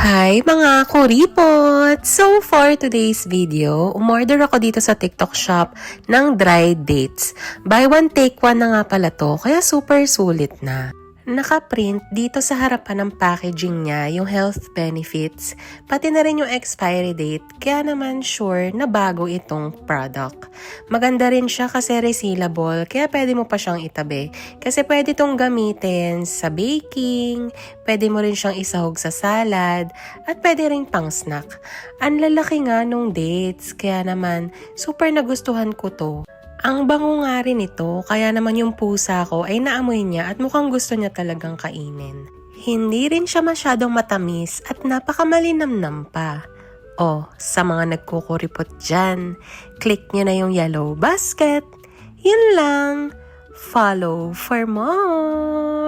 Hi mga kuripot! So for today's video, umorder ako dito sa TikTok shop ng dried dates. Buy one take one na nga pala to, kaya super sulit na. Nakaprint dito sa harapan ng packaging niya yung health benefits, pati na rin yung expiry date, kaya naman sure na bago itong product. Maganda rin siya kasi resealable, kaya pwede mo pa siyang itabi. Kasi pwede itong gamitin sa baking, pwede mo rin siyang isahog sa salad, at pwede rin pang snack. Ang lalaki nga nung dates, kaya naman super nagustuhan ko to. Ang bango nga rin ito, kaya naman yung pusa ko ay naamoy niya at mukhang gusto niya talagang kainin. Hindi rin siya masyadong matamis at napakamalinamnam pa. O, sa mga nagkukuripot dyan, click nyo na yung yellow basket. Yun lang. Follow for more!